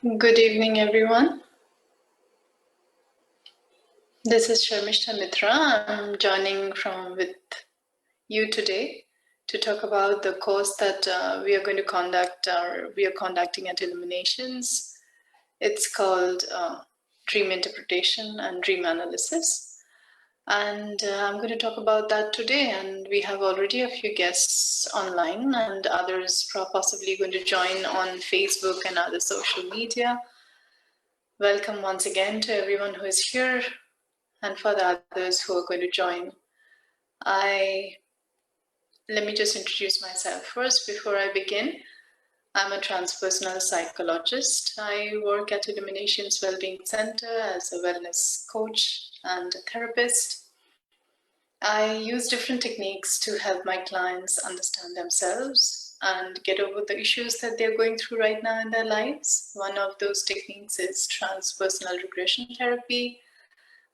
Good evening, everyone. This is Sharmishta Mitra. I'm joining with you today to talk about the course that we are going to conduct, or we are conducting at Illuminations. It's called Dream Interpretation and Dream Analysis. And I'm going to talk about that today. And we have already a few guests online, and others possibly going to join on Facebook and other social media. Welcome once again to everyone who is here, and for the others who are going to join. Let me just introduce myself first before I begin. I'm a transpersonal psychologist. I work at Illuminations Wellbeing Center as a wellness coach and a therapist. I use different techniques to help my clients understand themselves and get over the issues that they're going through right now in their lives. One of those techniques is transpersonal regression therapy.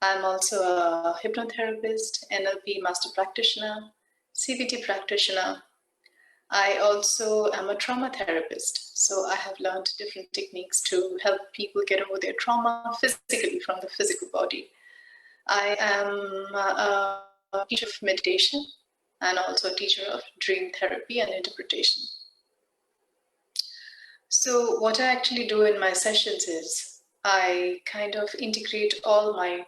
I'm also a hypnotherapist, NLP master practitioner, CBT practitioner. I also am a trauma therapist. So I have learned different techniques to help people get over their trauma physically from the physical body. I am a teacher of meditation and also a teacher of dream therapy and interpretation. So what I actually do in my sessions is I kind of integrate all my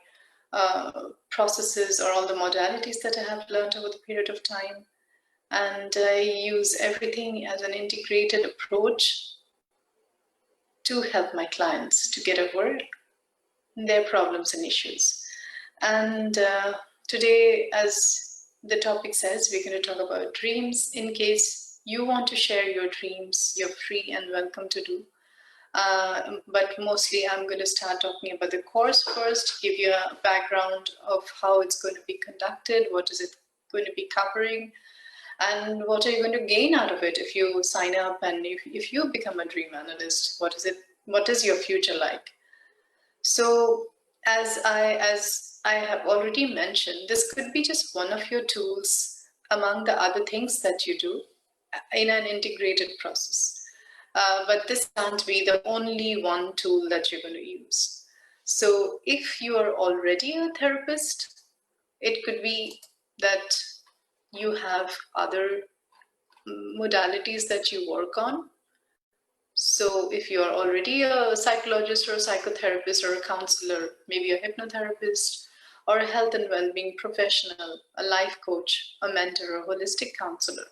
processes or all the modalities that I have learned over the period of time. And I use everything as an integrated approach to help my clients to get over their problems and issues. And today, as the topic says, we're going to talk about dreams. In case you want to share your dreams, you're free and welcome to do. But mostly I'm going to start talking about the course first, give you a background of how it's going to be conducted, what is it going to be covering, and what are you going to gain out of it if you sign up and if you become a dream analyst. What is your future like? So as I have already mentioned, this could be just one of your tools among the other things that you do in an integrated process. But this can't be the only one tool that you're going to use. So if you are already a therapist, it could be that you have other modalities that you work on. So if you're already a psychologist or a psychotherapist or a counselor, maybe a hypnotherapist or a health and well-being professional, a life coach, a mentor, a holistic counselor,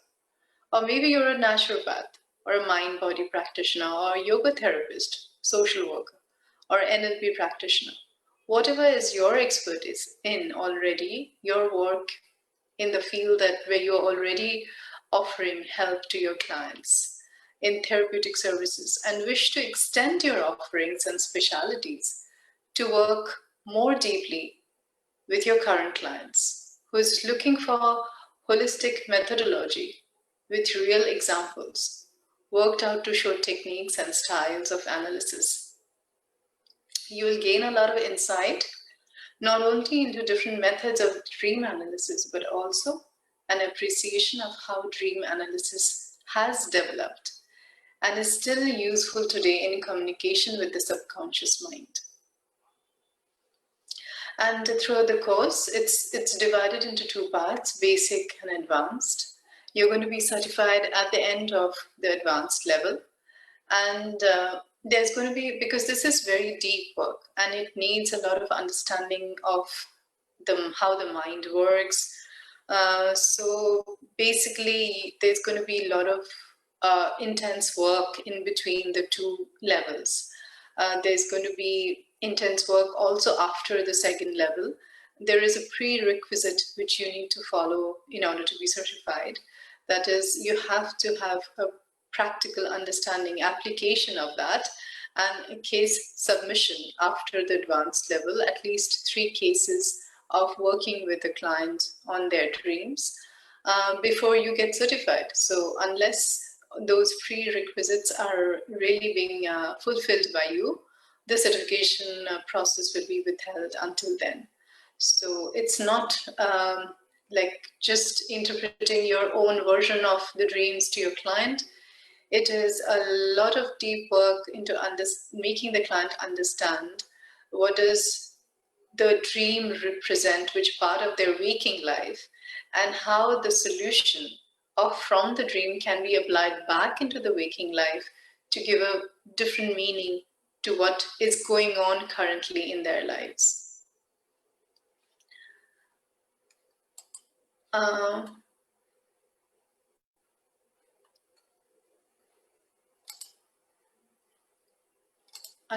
or maybe you're a naturopath or a mind-body practitioner or a yoga therapist, social worker, or NLP practitioner. Whatever is your expertise in already, your work in the field where you're already offering help to your clients in therapeutic services and wish to extend your offerings and specialities to work more deeply with your current clients, who is looking for holistic methodology with real examples worked out to show techniques and styles of analysis. You will gain a lot of insight, not only into different methods of dream analysis, but also an appreciation of how dream analysis has developed and is still useful today in communication with the subconscious mind. And throughout the course, it's divided into two parts, basic and advanced. You're going to be certified at the end of the advanced level. And there's going to be, because this is very deep work and it needs a lot of understanding of how the mind works. So basically, there's going to be a lot of intense work in between the two levels. There's going to be intense work also after the second level. There is a prerequisite which you need to follow in order to be certified. That is, you have to have a practical understanding, application of that, and a case submission after the advanced level, at least 3 cases of working with a client on their dreams before you get certified. So unless those prerequisites are really being fulfilled by you, the certification process will be withheld until then. So it's not like just interpreting your own version of the dreams to your client. It is a lot of deep work into making the client understand what does the dream represent, which part of their waking life, and how the solution from the dream can be applied back into the waking life to give a different meaning to what is going on currently in their lives.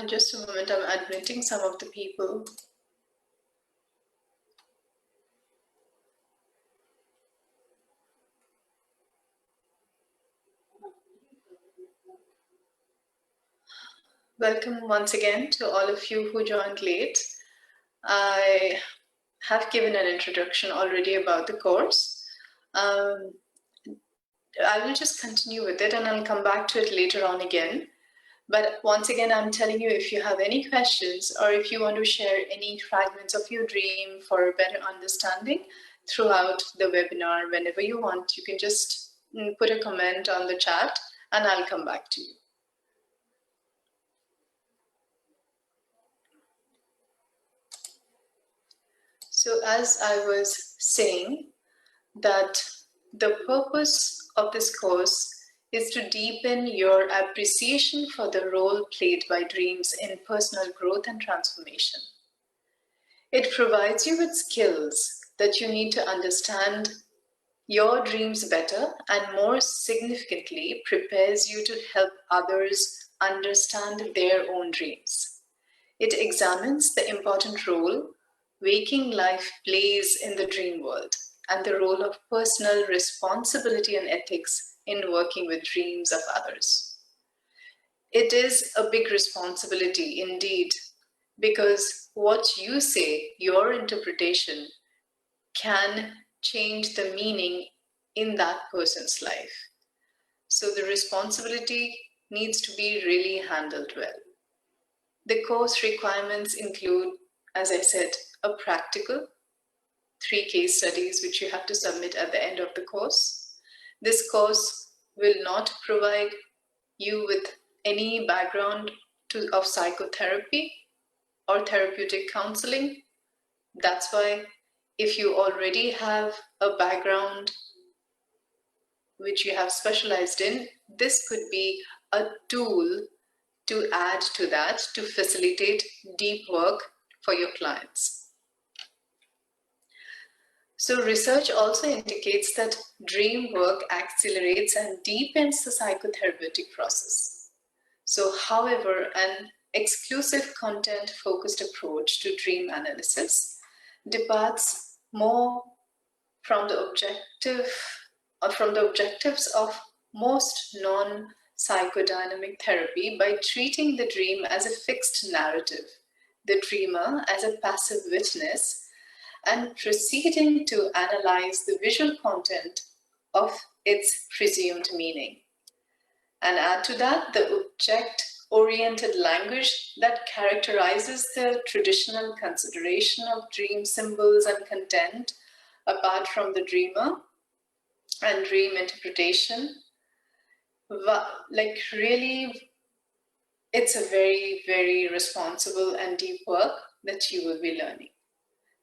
Just a moment, I'm admitting some of the people. Welcome once again to all of you who joined late. I have given an introduction already about the course. I will just continue with it and I'll come back to it later on again. But once again, I'm telling you, if you have any questions or if you want to share any fragments of your dream for a better understanding throughout the webinar, whenever you want, you can just put a comment on the chat and I'll come back to you. So as I was saying, that the purpose of this course is to deepen your appreciation for the role played by dreams in personal growth and transformation. It provides you with skills that you need to understand your dreams better, and more significantly, prepares you to help others understand their own dreams. It examines the important role waking life plays in the dream world and the role of personal responsibility and ethics in working with dreams of others. It is a big responsibility indeed, because what you say, your interpretation, can change the meaning in that person's life. So the responsibility needs to be really handled well. The course requirements include, as I said, a practical, 3 case studies which you have to submit at the end of the course. This course will not provide you with any background of psychotherapy or therapeutic counseling. That's why if you already have a background which you have specialized in, this could be a tool to add to that to facilitate deep work for your clients. So research also indicates that dream work accelerates and deepens the psychotherapeutic process. So, however, an exclusive content-focused approach to dream analysis departs more from the objectives of most non-psychodynamic therapy by treating the dream as a fixed narrative, the dreamer as a passive witness, and proceeding to analyze the visual content of its presumed meaning. And add to that the object-oriented language that characterizes the traditional consideration of dream symbols and content apart from the dreamer and dream interpretation. Like really, it's a very, very responsible and deep work that you will be learning.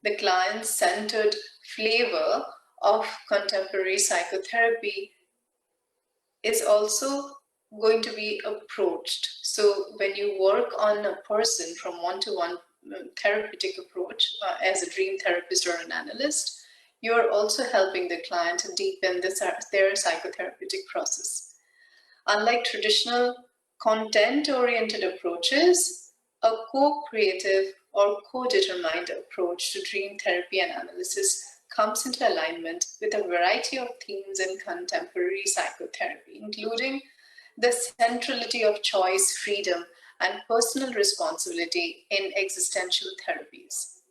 The client-centered flavor of contemporary psychotherapy is also going to be approached. So when you work on a person from one-to-one therapeutic approach as a dream therapist or an analyst, you are also helping the client to deepen their psychotherapeutic process. Unlike traditional content-oriented approaches, a co-creative or co-determined approach to dream therapy and analysis comes into alignment with a variety of themes in contemporary psychotherapy, including the centrality of choice, freedom, and personal responsibility in existential therapies.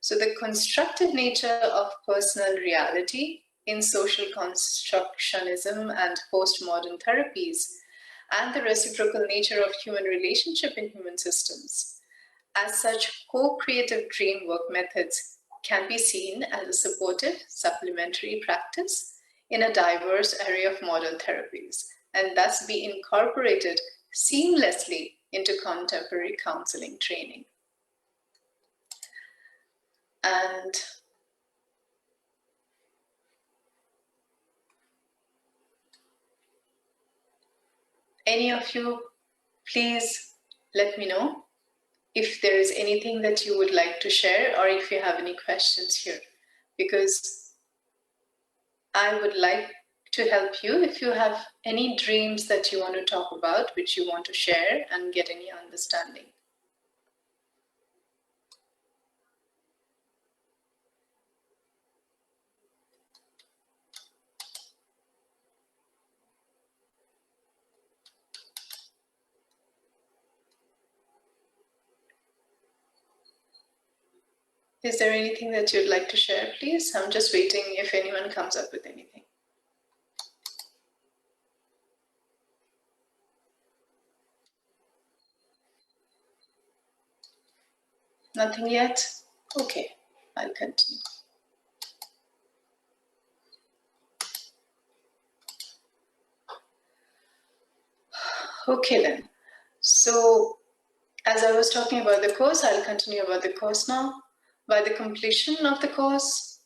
So the constructive nature of personal reality in social constructionism and postmodern therapies, and the reciprocal nature of human relationship in human systems. As such, co-creative dream work methods can be seen as a supportive, supplementary practice in a diverse area of modern therapies. and thus be incorporated seamlessly into contemporary counseling training. And any of you, please let me know if there is anything that you would like to share, or if you have any questions here, because I would like to help you if you have any dreams that you want to talk about, which you want to share and get any understanding. Is there anything that you'd like to share, please? I'm just waiting if anyone comes up with anything. Nothing yet? Okay, I'll continue. Okay then. So, as I was talking about the course, I'll continue about the course now. By the completion of the course,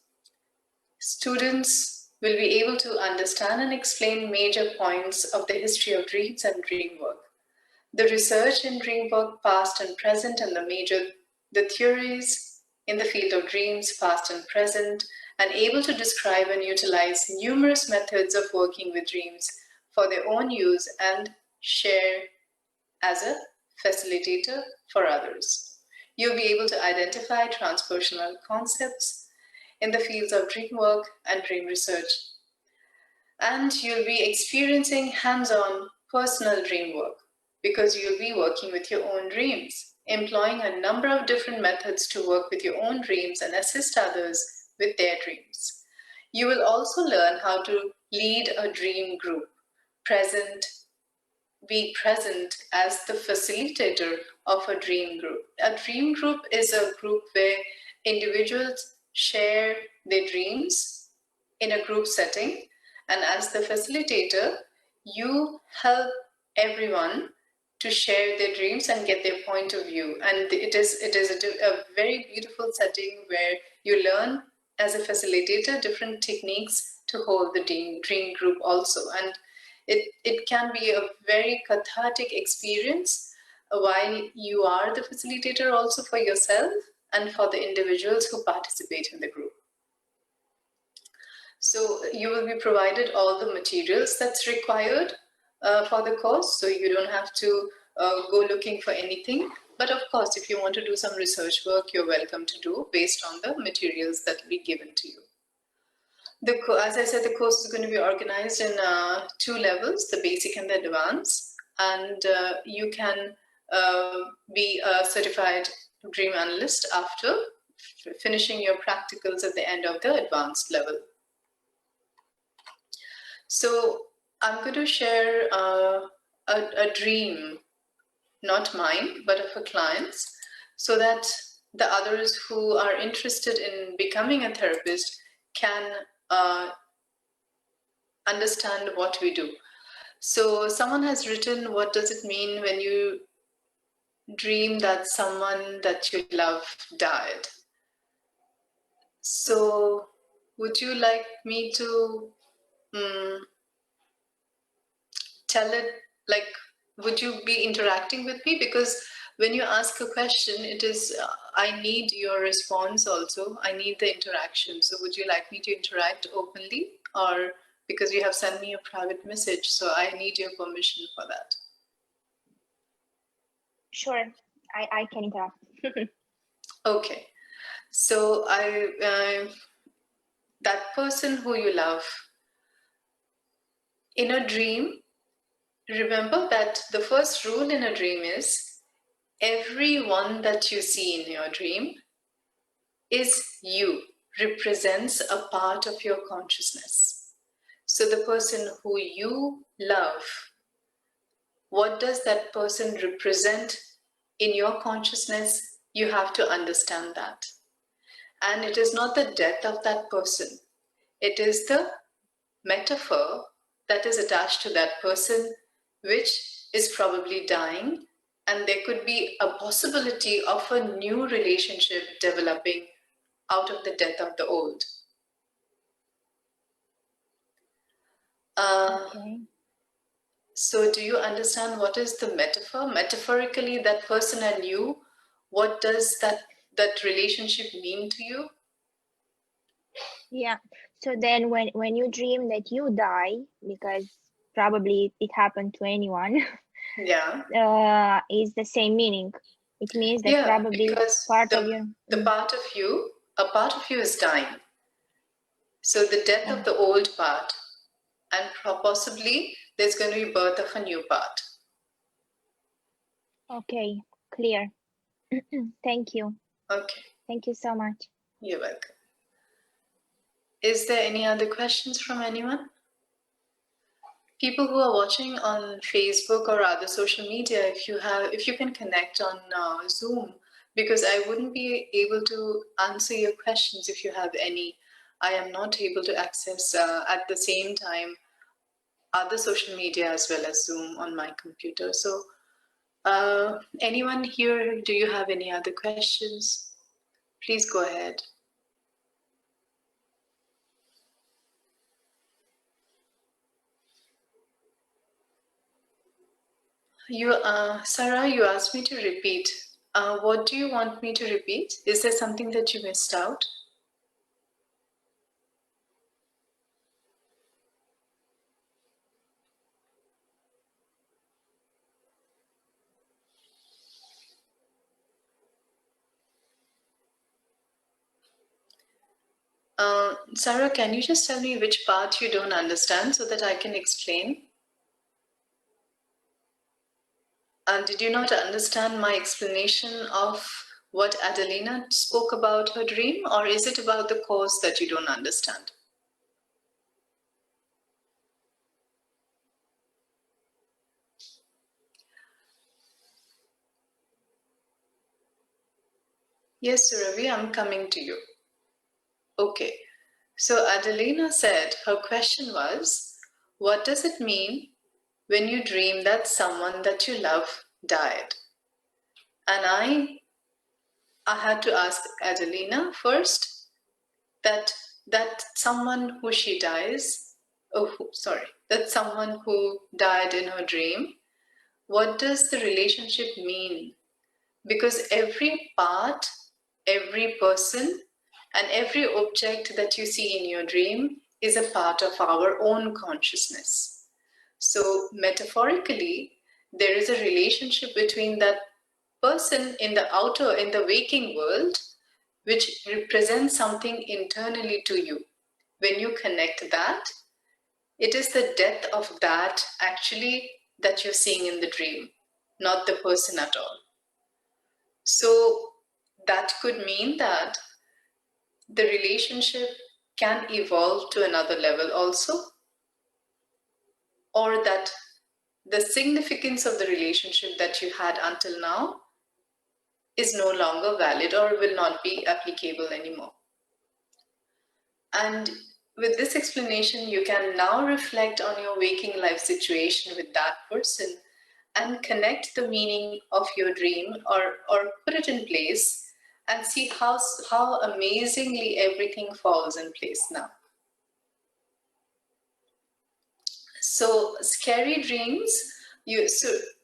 students will be able to understand and explain major points of the history of dreams and dream work, the research in dream work, past and present, and the theories in the field of dreams, past and present, and able to describe and utilize numerous methods of working with dreams for their own use and share as a facilitator for others. You'll be able to identify transpersonal concepts in the fields of dream work and dream research. And you'll be experiencing hands-on personal dream work because you'll be working with your own dreams, employing a number of different methods to work with your own dreams and assist others with their dreams. You will also learn how to lead a dream group, be present as the facilitator of a dream group. A dream group is a group where individuals share their dreams in a group setting, and as the facilitator, you help everyone to share their dreams and get their point of view. And it is a very beautiful setting where you learn as a facilitator different techniques to hold the dream group also. And it can be a very cathartic experience while you are the facilitator also for yourself and for the individuals who participate in the group. So you will be provided all the materials that's required for the course, so you don't have to go looking for anything. But of course, if you want to do some research work, you're welcome to do based on the materials that will be given to you. As I said, the course is going to be organized in 2 levels, the basic and the advanced, and you can be a certified dream analyst after finishing your practicals at the end of the advanced level. So I'm going to share a dream, not mine, but of a client's, so that the others who are interested in becoming a therapist can understand what we do. So someone has written, what does it mean when you dream that someone that you love died? So would you like me to tell it, like, would you be interacting with me? Because when you ask a question, it is, I need your response also. I need the interaction. So would you like me to interact openly, or because you have sent me a private message, so I need your permission for that? Sure, I can interact. Okay. So that person who you love, in a dream, remember that the first rule in a dream is everyone that you see in your dream is you, represents a part of your consciousness. So the person who you love, what does that person represent in your consciousness? You have to understand that. And it is not the death of that person. It is the metaphor that is attached to that person, which is probably dying, and there could be a possibility of a new relationship developing out of the death of the old. Okay. So do you understand what is the metaphor? Metaphorically, that person and you, what does that relationship mean to you? Yeah. So then when you dream that you die, because probably it happened to anyone, Yeah. is the same meaning. It means that Yeah, probably because part of your a part of you is dying. So the death of the old part, and possibly there's going to be birth of a new part. Okay, clear. Thank you. Okay. Thank you so much. You're welcome. Is there any other questions from anyone? People who are watching on Facebook or other social media, if you can connect on Zoom, because I wouldn't be able to answer your questions if you have any. I am not able to access at the same time other social media as well as Zoom on my computer. So anyone here, do you have any other questions? Please go ahead. Sarah, you asked me to repeat. What do you want me to repeat? Is there something that you missed out? Sarah, can you just tell me which part you don't understand so that I can explain? Did you not understand my explanation of what Adelina spoke about her dream, or is it about the cause that you don't understand? Yes, Ravi, I'm coming to you. Okay, so Adelina said her question was, what does it mean when you dream that someone that you love died? And I had to ask Adelina first that someone who she dies, that someone who died in her dream, what does the relationship mean? Because every part, every person, and every object that you see in your dream is a part of our own consciousness. So metaphorically, there is a relationship between that person in the waking world, which represents something internally to you. When you connect that, it is the death of that actually that you're seeing in the dream, not the person at all. So that could mean that the relationship can evolve to another level also, or that the significance of the relationship that you had until now is no longer valid or will not be applicable anymore. And with this explanation, you can now reflect on your waking life situation with that person and connect the meaning of your dream or put it in place and see how amazingly everything falls in place now. So scary dreams,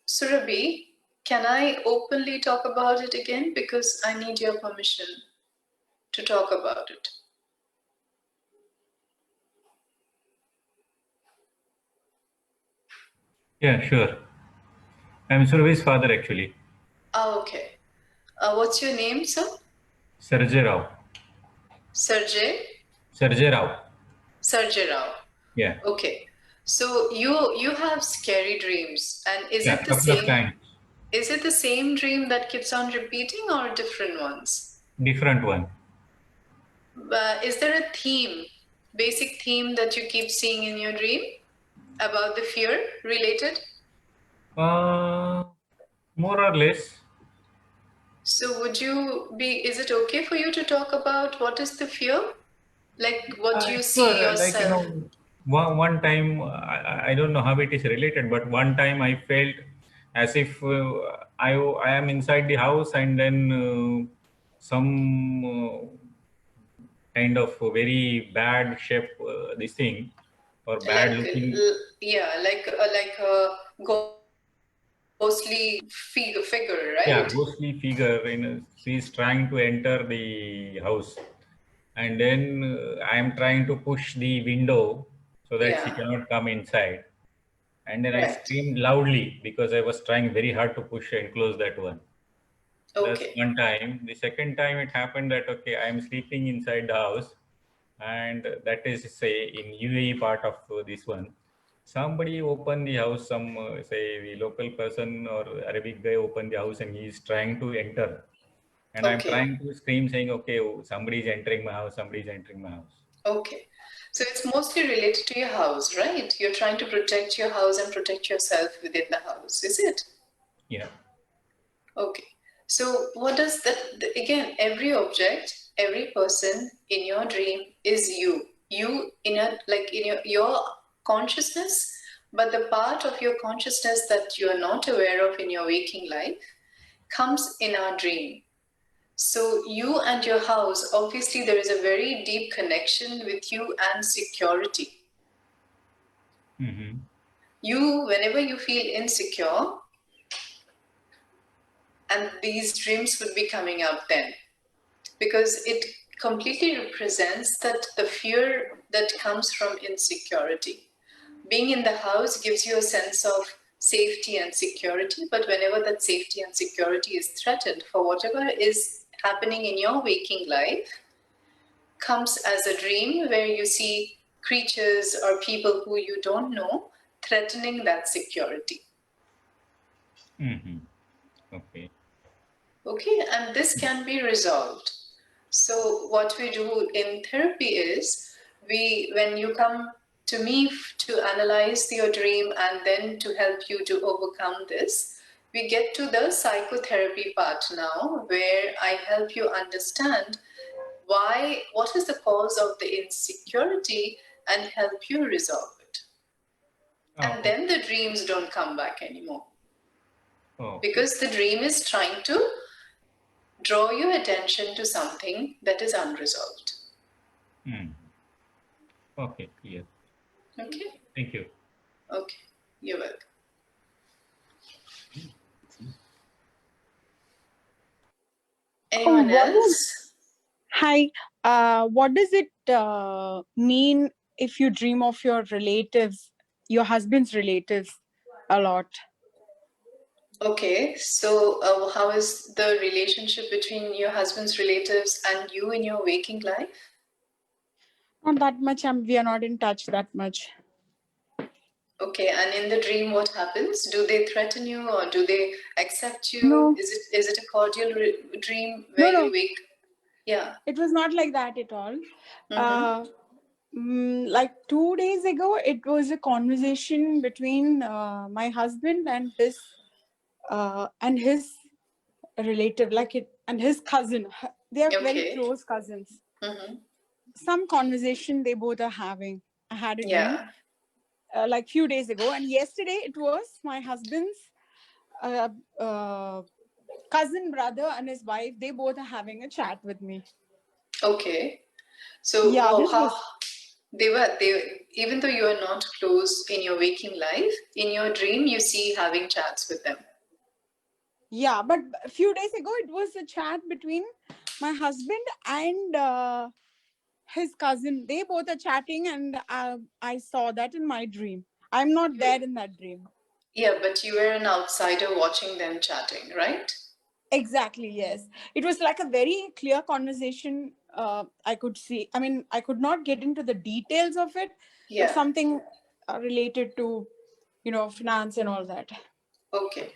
Surabhi, can I openly talk about it again? Because I need your permission to talk about it. Yeah, sure. I'm Surabhi's father actually. Oh, okay. What's your name, sir? Sarjay Rao. Sarjay? Sarjay Rao. Sarjay Rao. Yeah. Okay. So you have scary dreams, and is Yeah, it the couple of same? times. Is it the same dream that keeps on repeating, or different ones? Different one. Is there a theme, basic theme that you keep seeing in your dream about the fear related? More or less. So is it okay for you to talk about what is the fear? Like what you see Sure. Like yourself? One time, I don't know how it is related, but one time I felt as if I am inside the house, and then some kind of very bad shape, this thing, or bad Like, looking. yeah, like a ghostly figure, Yeah, right? ghostly figure. She's trying to enter the house, and then I am trying to push the window so that she Yeah, cannot come inside. And then I right. screamed loudly because I was trying very hard to push and close that one. That's Okay, one time. The second time it happened that, okay, I am sleeping inside the house, and that is, say, in UAE part of this one. Somebody opened the house, some say the local person or Arabic guy opened the house, and he is trying to enter. And I'm okay, trying to scream saying, okay, oh, somebody is entering my house, somebody is entering my house. okay. So it's mostly related to your house, right? You're trying to protect your house and protect yourself within the house, is it? Yeah. Okay. So what does that, again, every object, every person in your dream is you. You in a, like in your consciousness, but the part of your consciousness that you are not aware of in your waking life comes in our dream. So you and your house, obviously there is a very deep connection with you and security. Mm-hmm. You, whenever you feel insecure, and these dreams would be coming up then, because it completely represents that the fear that comes from insecurity. Being in the house gives you a sense of safety and security, but whenever that safety and security is threatened for whatever is happening in your waking life, comes as a dream where you see creatures or people who you don't know threatening that security. Mm-hmm. Okay. Okay, and this can be resolved. So what we do in therapy is, when you come to me to analyze your dream and then to help you to overcome this, we get to the psychotherapy part now, where I help you understand what is the cause of the insecurity and help you resolve it. And Oh, then the dreams don't come back anymore. okay. Because the dream is trying to draw your attention to something that is unresolved. Mm. Okay, clear. Okay? Thank you. Okay. You're welcome. Anyone What is else? hi? What does it mean if you dream of your relatives, your husband's relatives, a lot? Okay, so how is the relationship between your husband's relatives and you in your waking life? Not that much. We are not in touch that much. Okay, and in the dream, what happens? Do they threaten you or do they accept you? No, Is it a cordial dream where no. you wake? Yeah. It was not like that at all. Mm-hmm. Like 2 days ago, it was a conversation between my husband and his relative, like it, and his cousin. They are very Okay. close cousins. Mm-hmm. Some conversation they both are having. I had a dream Yeah. like few days ago, and yesterday it was my husband's uh, uh, cousin brother and his wife. They both are having a chat with me. Okay. So Yeah, this how was they even though you are not close in your waking life, in your dream you see having chats with them. yeah, but a few days ago it was a chat between my husband and his cousin. They both are chatting, and I saw that in my dream. I'm not You, there in that dream. yeah, but you were an outsider watching them chatting, right? Exactly, yes. It was like a very clear conversation. I could see, I mean, I could not get into the details of it, but Yeah. something related to, finance and all that. Okay.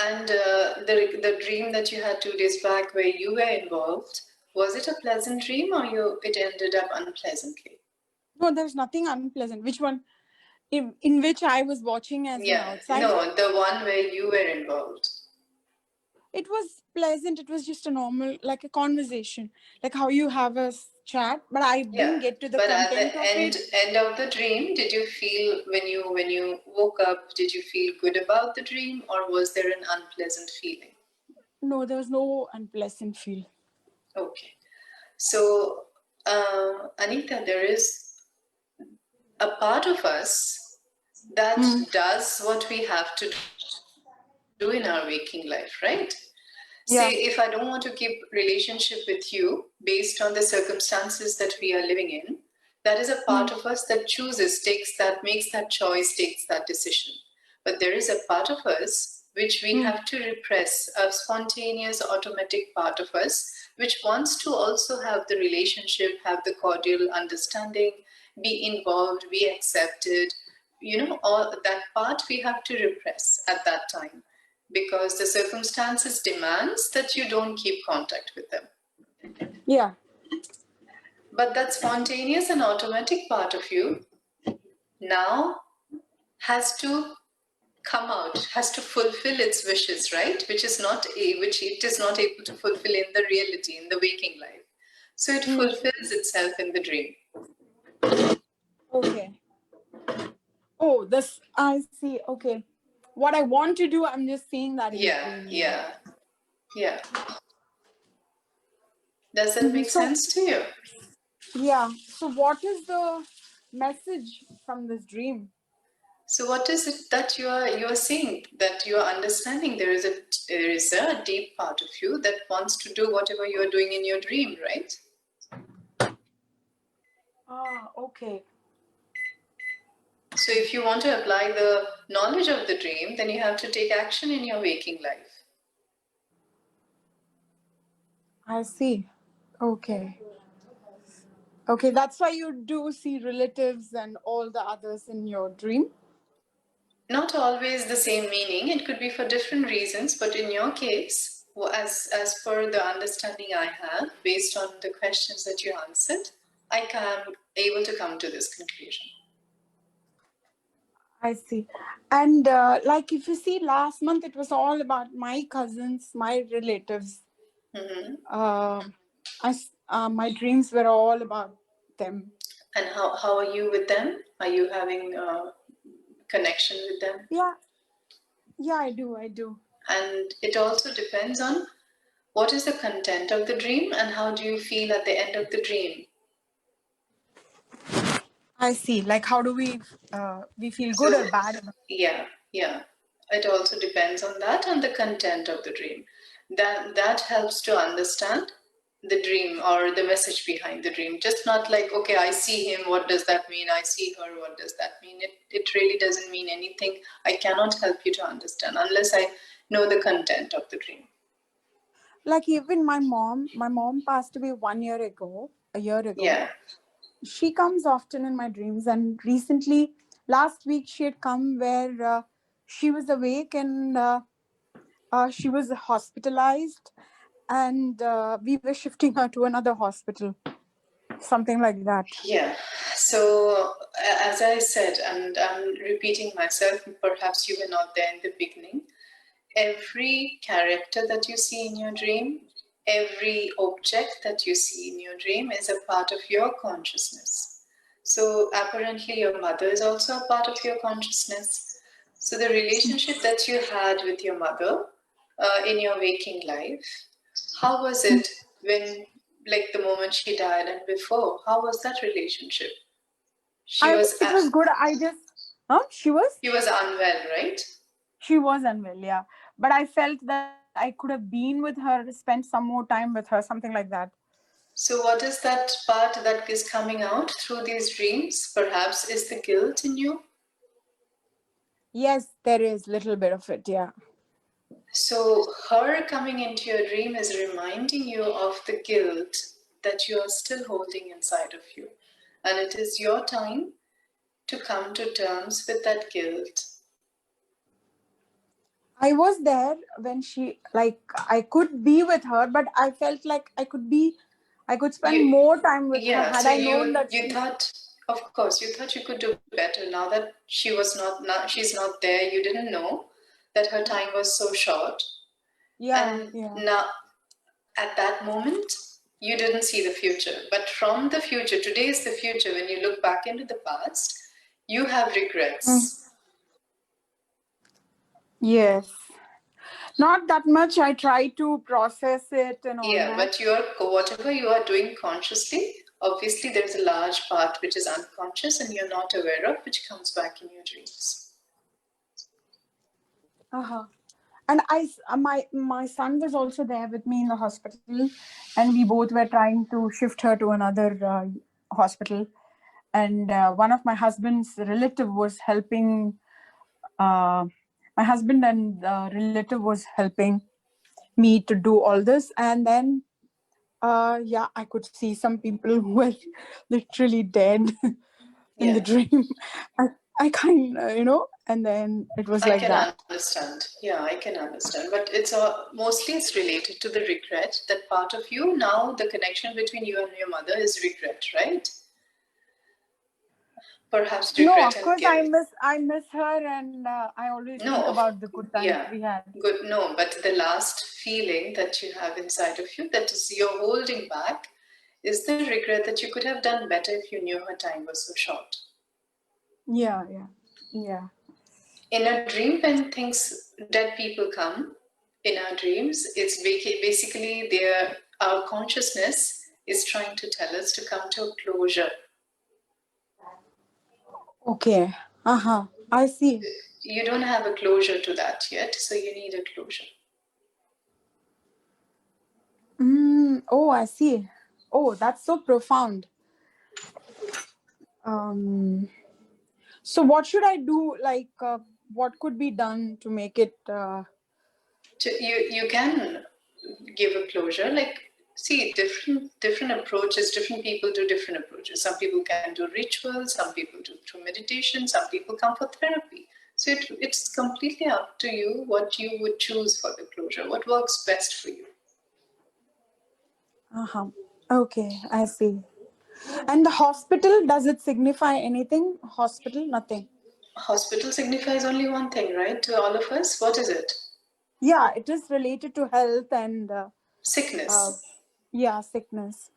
And the dream that you had 2 days back where you were involved, was it a pleasant dream or it ended up unpleasantly? No, there's nothing unpleasant. Which one? In which I was watching as an Yeah. outsider? No, the one where you were involved. it was pleasant. It was just a normal, like a conversation, like how you have a chat, but I didn't get to the But at content the of it. end of the dream, did you feel when you woke up, did you feel good about the dream, or was there an unpleasant feeling? No, there was no unpleasant feel. Okay. So, Anita, there is a part of us that does what we have to do in our waking life, right? Yeah. Say, if I don't want to keep relationship with you based on the circumstances that we are living in, that is a part of us that chooses, makes that choice, takes that decision. But there is a part of us which we have to repress, a spontaneous, automatic part of us, which wants to also have the relationship, have the cordial understanding, be involved, be accepted. All that part we have to repress at that time, because the circumstances demands that you don't keep contact with them. Yeah. But that spontaneous and automatic part of you now has to come out, has to fulfill its wishes, right? Which it is not able to fulfill in the reality, in the waking life. So it fulfills itself in the dream. Okay. Oh, this, I see. Okay. What I want to do, I'm just seeing that in the dream. Yeah. Does that make sense to you? Yeah. So what is the message from this dream? So what is it that you are seeing, that you are understanding? There is a deep part of you that wants to do whatever you are doing in your dream, right? Ah, okay. So if you want to apply the knowledge of the dream, then you have to take action in your waking life. I see. Okay. Okay, that's why you do see relatives and all the others in your dream? Not always the same meaning. It could be for different reasons, but in your case, as per the understanding I have, based on the questions that you answered, I am able to come to this conclusion. I see. And like if you see last month, it was all about my cousins, my relatives. My dreams were all about them. And how are you with them? Are you having a connection with them? Yeah, I do. And it also depends on what is the content of the dream and how do you feel at the end of the dream. I see. Like how do we feel good or bad? Yeah. It also depends on that and the content of the dream. That helps to understand the dream or the message behind the dream. Just not like, okay, I see him, what does that mean? I see her, what does that mean? It really doesn't mean anything. I cannot help you to understand unless I know the content of the dream. Like even my mom passed away a year ago. Yeah. She comes often in my dreams, and recently, last week, she had come where she was awake and she was hospitalized, and we were shifting her to another hospital, something like that. Yeah. So as I said, and I'm repeating myself, perhaps you were not there in the beginning, every character that you see in your dream, every object that you see in your dream is a part of your consciousness. So apparently your mother is also a part of your consciousness. So the relationship that you had with your mother in your waking life, how was it when, like the moment she died and before, how was that relationship? It was good. She was unwell, right? She was unwell, yeah. But I felt that I could have been with her, spent some more time with her, something like that. So what is that part that is coming out through these dreams? Perhaps is the guilt in you? Yes, there is a little bit of it, yeah. So her coming into your dream is reminding you of the guilt that you are still holding inside of you. And it is your time to come to terms with that guilt. I was there when I could be with her, but I felt like I could spend more time with her had so I known that you thought, of course, you thought you could do better. Now that she's not there, you didn't know that her time was so short. And now, at that moment, you didn't see the future. But from the future, today is the future. When you look back into the past, you have regrets. Yes. Not that much. I try to process it and all Yeah, that. but whatever you are doing consciously, obviously there's a large part which is unconscious and you're not aware of, which comes back in your dreams. And my son was also there with me in the hospital, and we both were trying to shift her to another hospital. And one of my husband's relative was helping. My husband and the relative was helping me to do all this, and then I could see some people who were literally dead in the dream. I kind of, and then it was like that. Understand. Yeah, I can understand. But mostly it's related to the regret, that part of you. Now the connection between you and your mother is regret, right? Perhaps regret. No, of course I miss her, and I always think about the good times we had. Good. No, but the last feeling that you have inside of you, that is you're holding back, is the regret that you could have done better if you knew her time was so short. Yeah. In a dream, when dead people come in our dreams, it's basically our consciousness is trying to tell us to come to a closure. Okay. I see. You don't have a closure to that yet, so you need a closure. Oh, I see. Oh, that's so profound. So what should I do? Like, what could be done to make it? You can give a closure. Like, see, different approaches. Different people do different approaches. Some people can do rituals. Some people do through meditation. Some people come for therapy. So it's completely up to you what you would choose for the closure. What works best for you. Okay, I see. And the hospital, does it signify anything? Hospital, nothing. Hospital signifies only one thing, right? To all of us, what is it? Yeah, it is related to health and sickness. Sickness.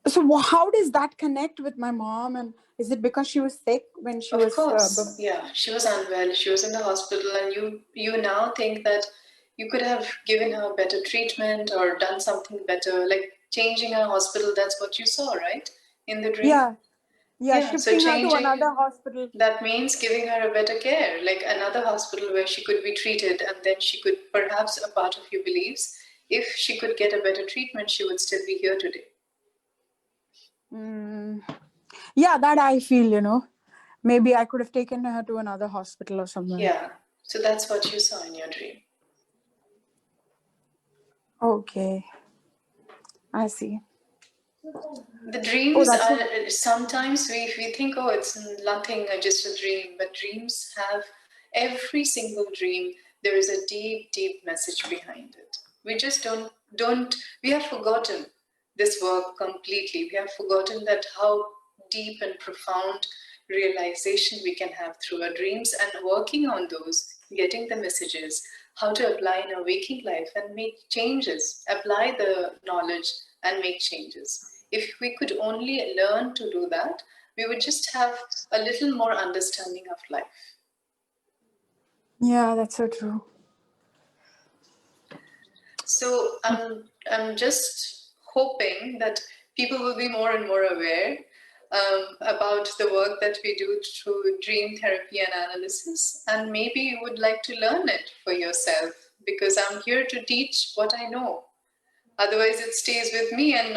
So how does that connect with my mom? And is it because she was sick when she was? Of course, she was unwell. She was in the hospital, and you now think that you could have given her better treatment or done something better, like changing her hospital. That's what you saw, right, in the dream. Shifting her to another hospital. That means giving her a better care, like another hospital where she could be treated, and then she could, perhaps a part of you believes, if she could get a better treatment, she would still be here today. Yeah, that I feel, maybe I could have taken her to another hospital or somewhere. Yeah, so that's what you saw in your dream. Okay, I see. The dreams are sometimes we think, oh, it's nothing, just a dream. But dreams have, every single dream, there is a deep, deep message behind it. We just we have forgotten this work completely. We have forgotten that how deep and profound realization we can have through our dreams, and working on those, getting the messages, how to apply in our waking life and make changes, apply the knowledge and make changes. If we could only learn to do that, we would just have a little more understanding of life. Yeah, that's so true. So I'm just hoping that people will be more and more aware about the work that we do through dream therapy and analysis, and maybe you would like to learn it for yourself, because I'm here to teach what I know. Otherwise, it stays with me, and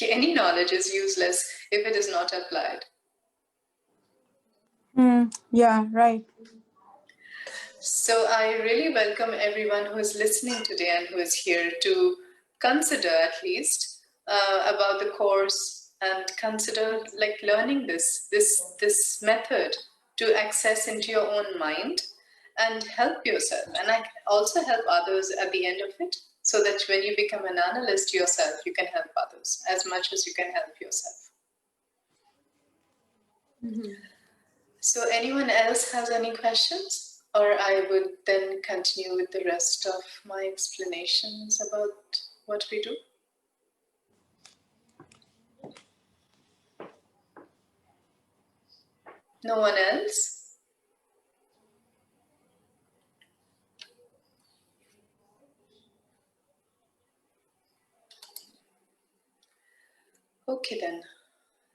any knowledge is useless if it is not applied. Yeah, right. So I really welcome everyone who is listening today and who is here to consider at least about the course, and consider like learning this method to access into your own mind and help yourself. And I also help others at the end of it, so that when you become an analyst yourself, you can help others as much as you can help yourself. So anyone else has any questions? Or I would then continue with the rest of my explanations about what we do. No one else? Okay then.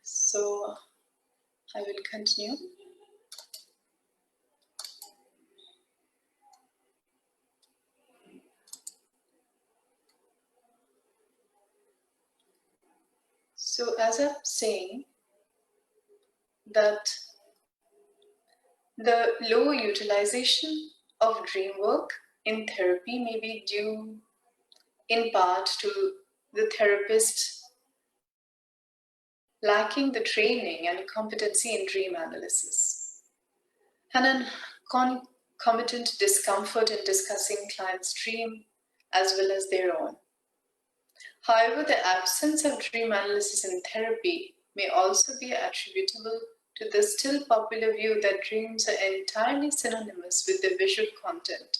So I will continue. So as I'm saying, that the low utilization of dream work in therapy may be due in part to the therapist lacking the training and competency in dream analysis, and an concomitant discomfort in discussing clients' dream as well as their own. However, the absence of dream analysis in therapy may also be attributable to the still popular view that dreams are entirely synonymous with the visual content,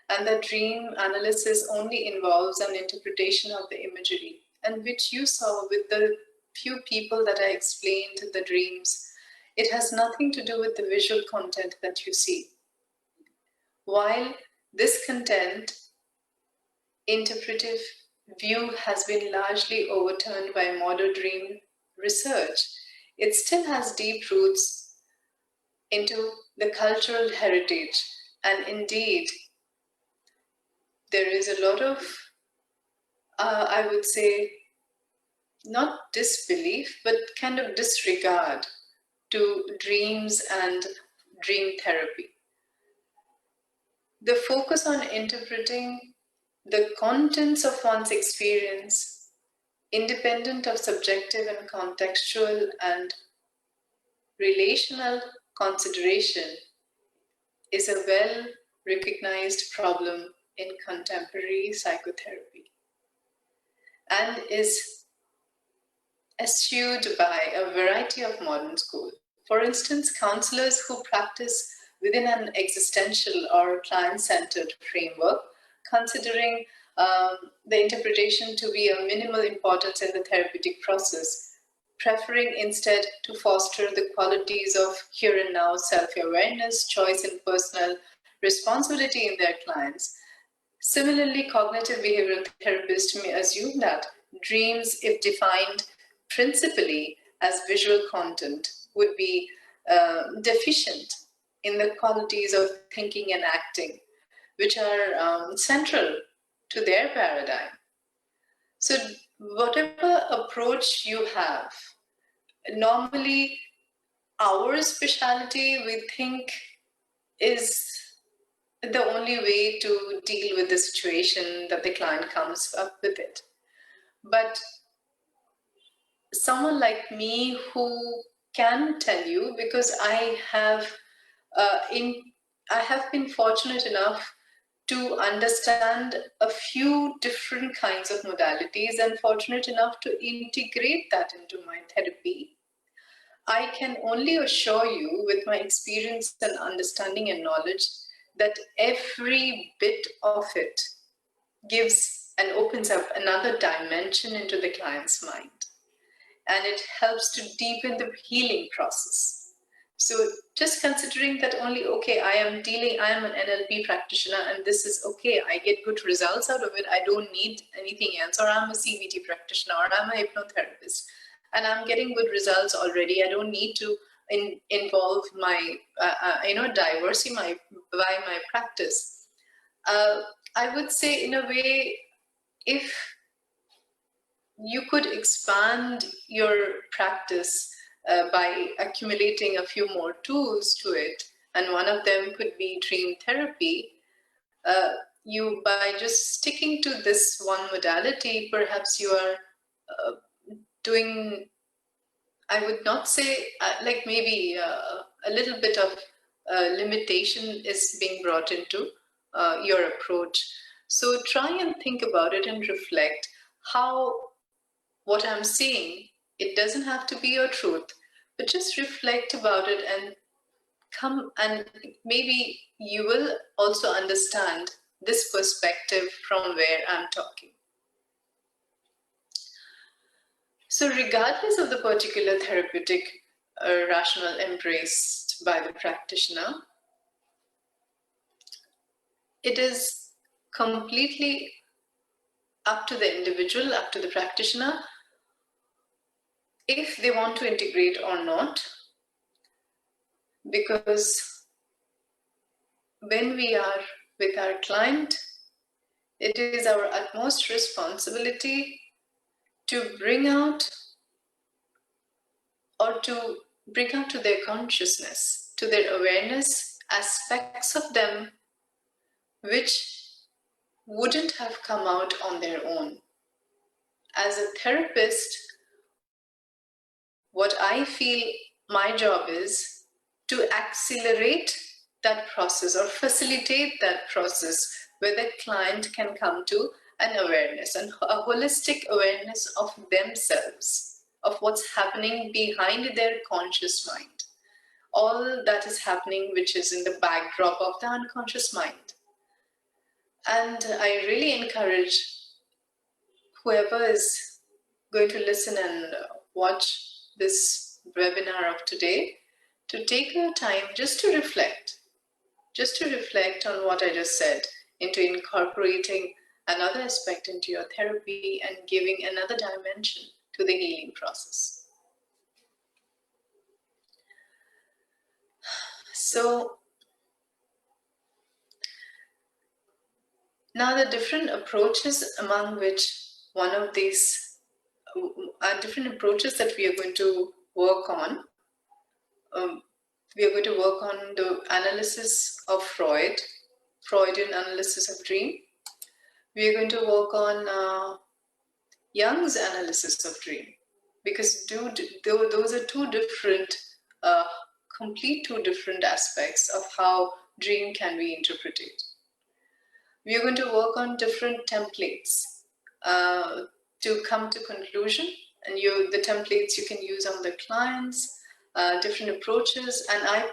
and that dream analysis only involves an interpretation of the imagery, and which you saw with the few people that I explained the dreams. It has nothing to do with the visual content that you see. While this content interpretive view has been largely overturned by modern dream research, it still has deep roots into the cultural heritage, and indeed there is a lot of I would say not disbelief but kind of disregard to dreams and dream therapy. The focus on interpreting the contents of one's experience, independent of subjective and contextual and relational consideration, is a well-recognized problem in contemporary psychotherapy and is eschewed by a variety of modern schools. For instance, counselors who practice within an existential or client-centered framework, considering the interpretation to be of minimal importance in the therapeutic process, preferring instead to foster the qualities of here and now self-awareness, choice, and personal responsibility in their clients. Similarly, cognitive behavioral therapists may assume that dreams, if defined principally as visual content, would be deficient in the qualities of thinking and acting, which are central to their paradigm. So whatever approach you have, normally our specialty we think is the only way to deal with the situation that the client comes up with it. But someone like me who can tell you, because I have been fortunate enough to understand a few different kinds of modalities and fortunate enough to integrate that into my therapy. I can only assure you with my experience and understanding and knowledge that every bit of it gives and opens up another dimension into the client's mind. And it helps to deepen the healing process. So just considering that only, okay, I am an NLP practitioner and this is okay, I get good results out of it, I don't need anything else, or I'm a CBT practitioner, or I'm a hypnotherapist, and I'm getting good results already, I don't need to involve my, diversify my practice. I would say in a way, if you could expand your practice by accumulating a few more tools to it, and one of them could be dream therapy. You, by just sticking to this one modality, perhaps you are doing, I would not say, like maybe a little bit of limitation is being brought into your approach. So try and think about it and reflect how what I'm seeing, it doesn't have to be your truth, but just reflect about it and come and maybe you will also understand this perspective from where I'm talking. So regardless of the particular therapeutic rationale embraced by the practitioner, it is completely up to the individual, up to the practitioner, if they want to integrate or not. Because when we are with our client, it is our utmost responsibility to bring out to their consciousness, to their awareness, aspects of them which wouldn't have come out on their own. As a therapist, what I feel my job is to accelerate that process or facilitate that process where the client can come to an awareness, and a holistic awareness of themselves, of what's happening behind their conscious mind. All that is happening which is in the backdrop of the unconscious mind. And I really encourage whoever is going to listen and watch this webinar of today to take a time just to reflect on what I just said, into incorporating another aspect into your therapy and giving another dimension to the healing process. So now the different approaches among which one of these different approaches that we are going to work on. We are going to work on the analysis of Freudian analysis of dream. We are going to work on Jung's analysis of dream, because those are two different aspects of how dream can be interpreted. We are going to work on different templates to come to conclusion, and the templates you can use on the clients, different approaches. And I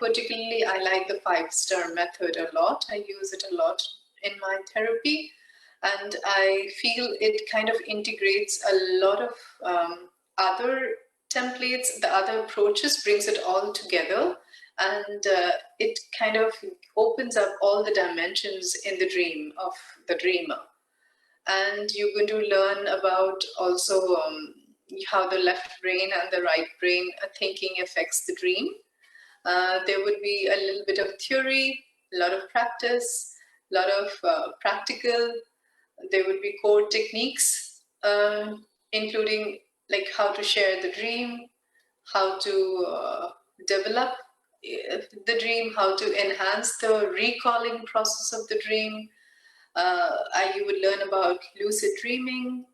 like the 5-star method a lot. I use it a lot in my therapy, and I feel it kind of integrates a lot of other templates, the other approaches, brings it all together, and it kind of opens up all the dimensions in the dream of the dreamer. And you're going to learn about also how the left brain and the right brain thinking affects the dream. There would be a little bit of theory, a lot of practice, a lot of practical. There would be core techniques, including like how to share the dream, how to develop the dream, how to enhance the recalling process of the dream. You would learn about lucid dreaming.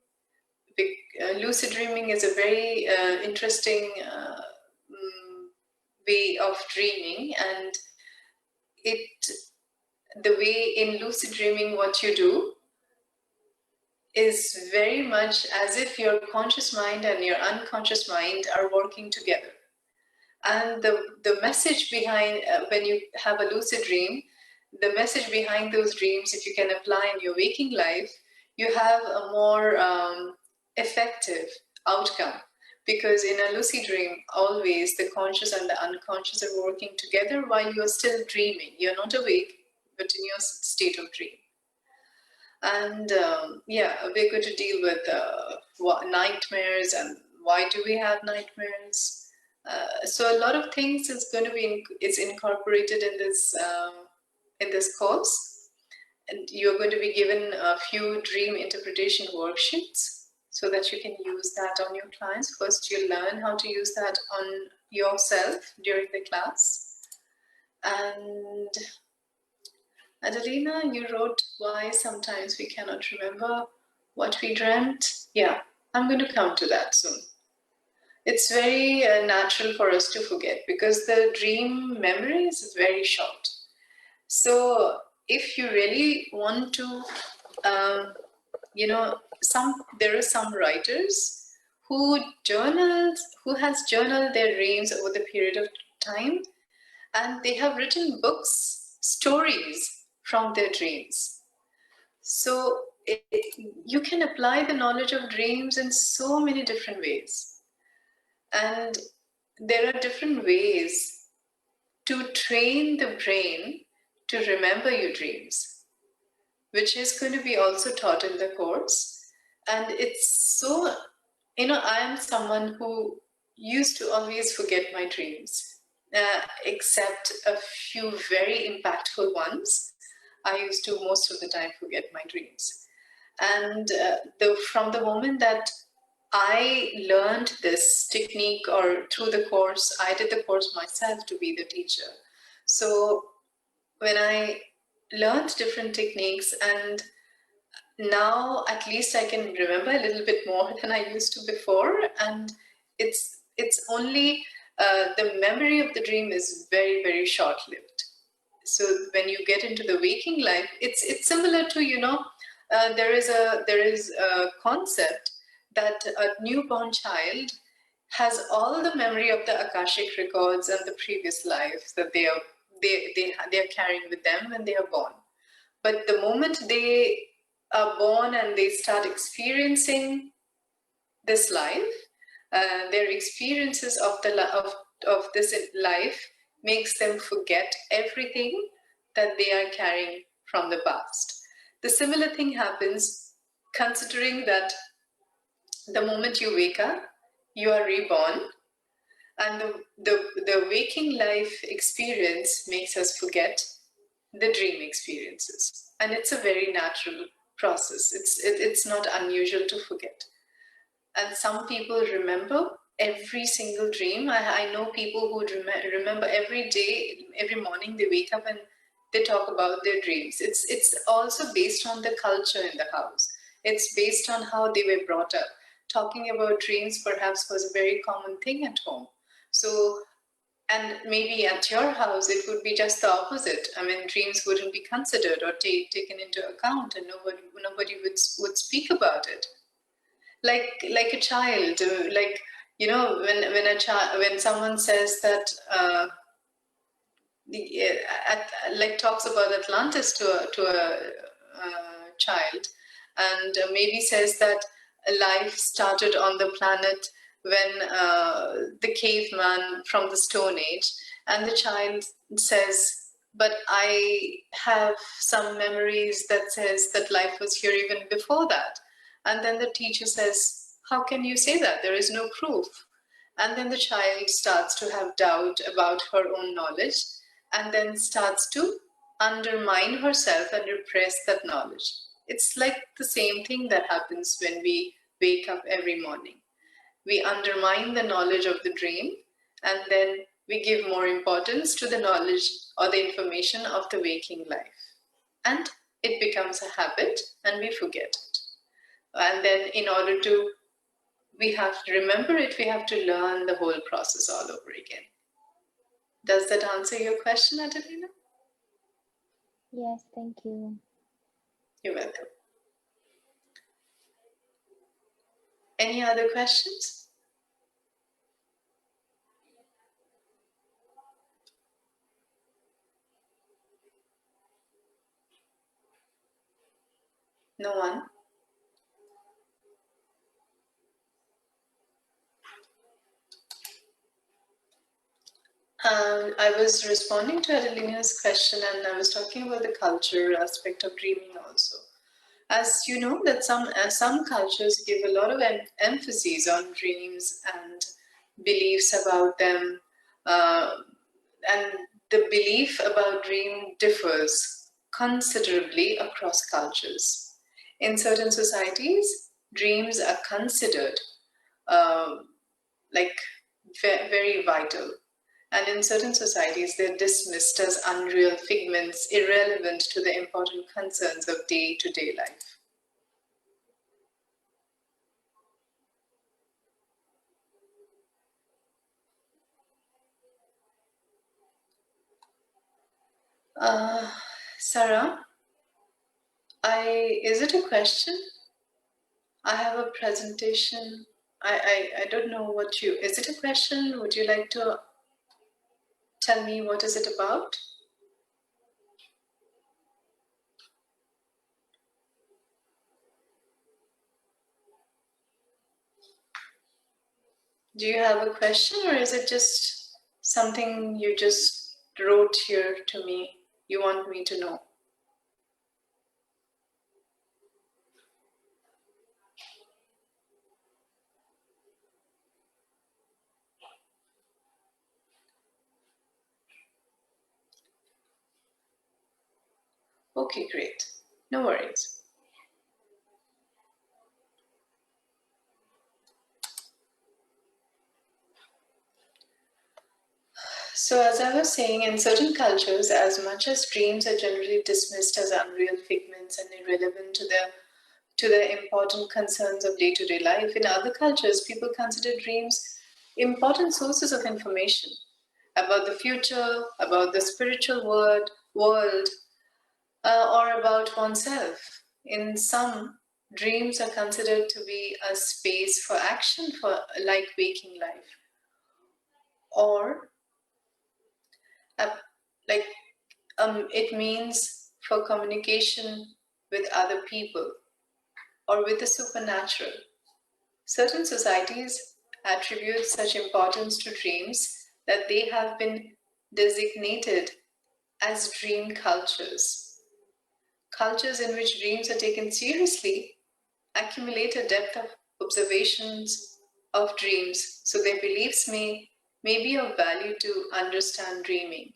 Lucid dreaming is a very interesting way of dreaming, and the way in lucid dreaming what you do is very much as if your conscious mind and your unconscious mind are working together. And the message behind, when you have a lucid dream, the message behind those dreams, if you can apply in your waking life, you have a more effective outcome. Because in a lucid dream, always the conscious and the unconscious are working together while you're still dreaming. You're not awake, but in your state of dream. And we're going to deal with nightmares and why do we have nightmares. So a lot of things is going to be incorporated in this course, and you're going to be given a few dream interpretation worksheets so that you can use that on your clients. First, you'll learn how to use that on yourself during the class. And Adelina, you wrote why sometimes we cannot remember what we dreamt. Yeah, I'm going to come to that soon. It's very natural for us to forget because the dream memory is very short. So if you really want to, there are some writers who has journaled their dreams over the period of time, And they have written books, stories from their dreams. So you can apply the knowledge of dreams in so many different ways. And there are different ways to train the brain to remember your dreams, which is going to be also taught in the course. And it's so, I am someone who used to always forget my dreams, except a few very impactful ones. I used to most of the time forget my dreams. And from the moment that I learned this technique, or through the course, I did the course myself to be the teacher. So when I learned different techniques, and now at least I can remember a little bit more than I used to before, and it's only the memory of the dream is very, very short-lived. So when you get into the waking life, it's similar to there is a concept that a newborn child has all the memory of the Akashic records and the previous lives that they are carrying with them when they are born. But the moment they are born and they start experiencing this life, their experiences of this life makes them forget everything that they are carrying from the past. The similar thing happens, considering that the moment you wake up, you are reborn, and the waking life experience makes us forget the dream experiences. And it's a very natural process. It's not unusual to forget. And some people remember every single dream. I know people who remember every day, every morning they wake up and they talk about their dreams. It's also based on the culture in the house. It's based on how they were brought up. Talking about dreams perhaps was a very common thing at home. So, and maybe at your house, it would be just the opposite. I mean, dreams wouldn't be considered or taken into account, and nobody would speak about it. Like a child, when someone says that, like talks about Atlantis to a child, and maybe says that life started on the planet when the caveman from the Stone Age, and the child says, but I have some memories that says that life was here even before that. And then the teacher says, how can you say that? There is no proof. And then the child starts to have doubt about her own knowledge, and then starts to undermine herself and repress that knowledge. It's like the same thing that happens when we wake up every morning. We undermine the knowledge of the dream, and then we give more importance to the knowledge or the information of the waking life. And it becomes a habit, and we forget it. And then in order to, we have to remember it, we have to learn the whole process all over again. Does that answer your question, Adelina? Yes, thank you. You're welcome. Any other questions? No one? I was responding to Adelina's question, and I was talking about the culture aspect of dreaming also. As you know, that some cultures give a lot of emphasis on dreams and beliefs about them, and the belief about dream differs considerably across cultures. In certain societies, dreams are considered like very vital. And in certain societies, they're dismissed as unreal figments, irrelevant to the important concerns of day-to-day life. Sarah, is it a question? I have a presentation. I don't know what is it a question? Would you like to? Tell me, what is it about? Do you have a question, or is it just something you just wrote here to me? You want me to know? Okay, great. No worries. So as I was saying, in certain cultures, as much as dreams are generally dismissed as unreal figments and irrelevant to the important concerns of day-to-day life, in other cultures, people consider dreams important sources of information about the future, about the spiritual world, or about oneself. In some, dreams are considered to be a space for action, for like waking life, or like it means for communication with other people or with the supernatural. Certain societies attribute such importance to dreams that they have been designated as dream cultures. Cultures in which dreams are taken seriously accumulate a depth of observations of dreams, so their beliefs may be of value to understand dreaming.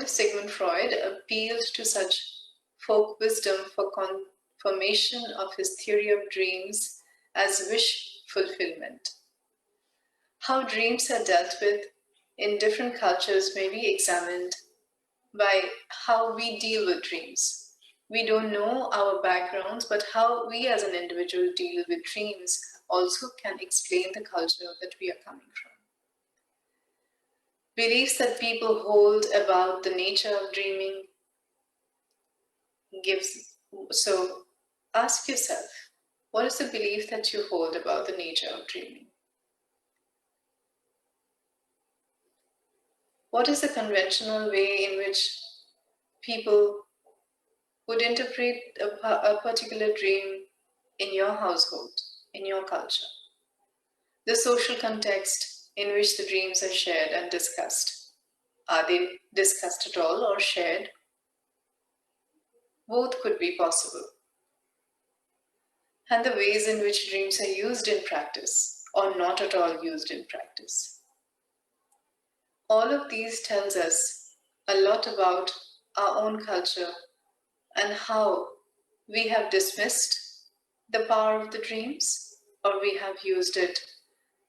Sigmund Freud, appealed to such folk wisdom for confirmation of his theory of dreams as wish fulfillment. How dreams are dealt with in different cultures may be examined by how we deal with dreams. We don't know our backgrounds, but how we as an individual deal with dreams also can explain the culture that we are coming from. Beliefs that people hold about the nature of dreaming so ask yourself, what is the belief that you hold about the nature of dreaming? What is the conventional way in which people would interpret a particular dream in your household, in your culture? The social context in which the dreams are shared and discussed. Are they discussed at all or shared? Both could be possible. And the ways in which dreams are used in practice or not at all used in practice. All of these tells us a lot about our own culture and how we have dismissed the power of the dreams, or we have used it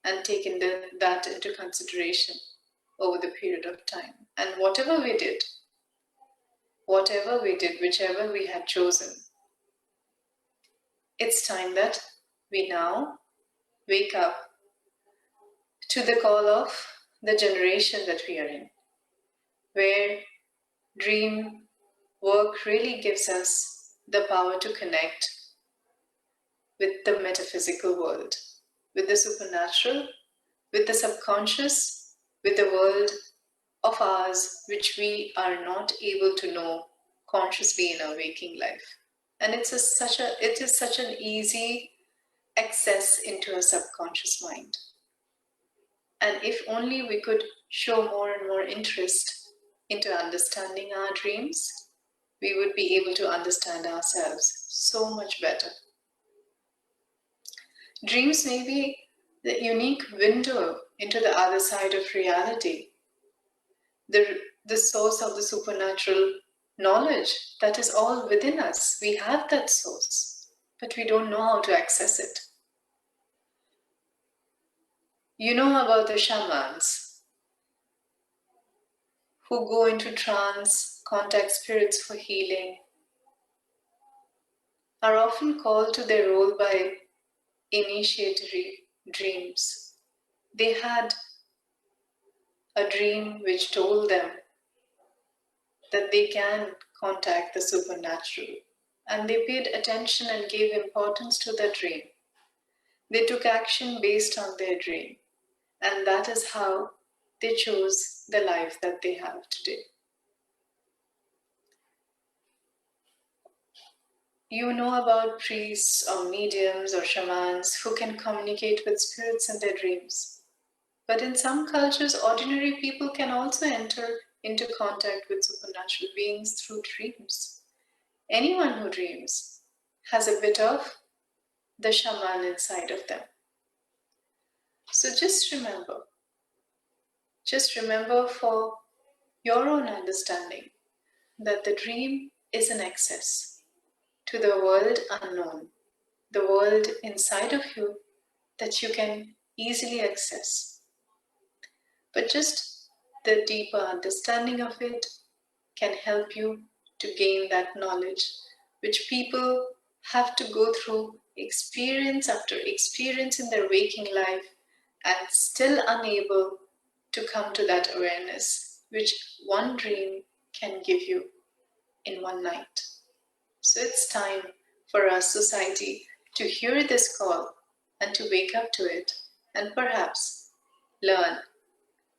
and taken that into consideration over the period of time. And whatever we did, whichever we had chosen, it's time that we now wake up to the call of the generation that we are in, where dream work really gives us the power to connect with the metaphysical world, with the supernatural, with the subconscious, with the world of ours which we are not able to know consciously in our waking life. And it is such an easy access into a subconscious mind. And if only we could show more and more interest into understanding our dreams, we would be able to understand ourselves so much better. Dreams may be the unique window into the other side of reality, the source of the supernatural knowledge that is all within us. We have that source, but we don't know how to access it. You know about the shamans who go into trance, contact spirits for healing, are often called to their role by initiatory dreams. They had a dream which told them that they can contact the supernatural, and they paid attention and gave importance to the dream. They took action based on their dream, and that is how they chose the life that they have today. You know about priests or mediums or shamans who can communicate with spirits in their dreams. But in some cultures, ordinary people can also enter into contact with supernatural beings through dreams. Anyone who dreams has a bit of the shaman inside of them. So just remember for your own understanding that the dream is an access to the world unknown, the world inside of you that you can easily access. But just the deeper understanding of it can help you to gain that knowledge, which people have to go through experience after experience in their waking life and still unable to come to that awareness, which one dream can give you in one night. So it's time for our society to hear this call and to wake up to it and perhaps learn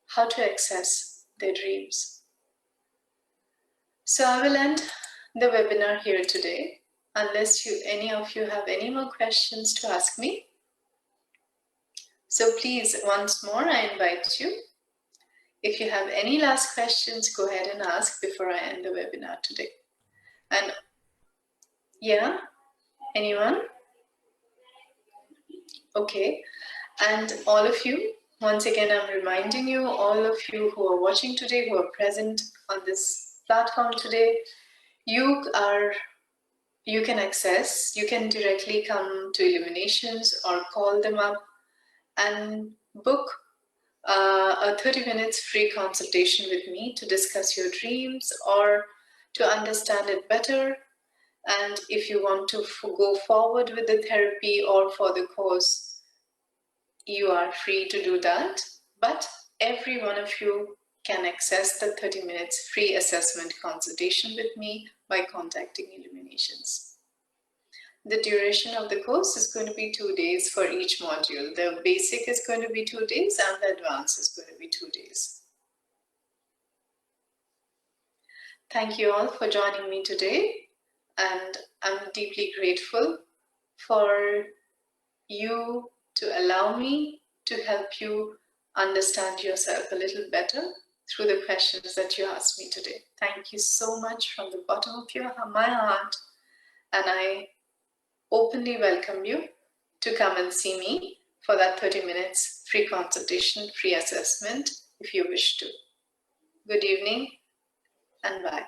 how to access their dreams. So I will end the webinar here today, unless any of you have any more questions to ask me. So please, once more, I invite you. If you have any last questions, go ahead and ask before I end the webinar today. And yeah, anyone? Okay. And all of you, once again, I'm reminding you, all of you who are watching today, who are present on this platform today, you can directly come to Illuminations or call them up and book a 30 minutes free consultation with me to discuss your dreams or to understand it better. And if you want to go forward with the therapy or for the course, you are free to do that. But every one of you can access the 30 minutes free assessment consultation with me by contacting Illuminations. The duration of the course is going to be 2 days for each module. The basic is going to be 2 days and the advanced is going to be 2 days. Thank you all for joining me today, and I'm deeply grateful for you to allow me to help you understand yourself a little better through the questions that you asked me today. Thank you so much from the bottom of my heart, and I openly welcome you to come and see me for that 30 minutes free consultation, free assessment, if you wish to. Good evening and bye.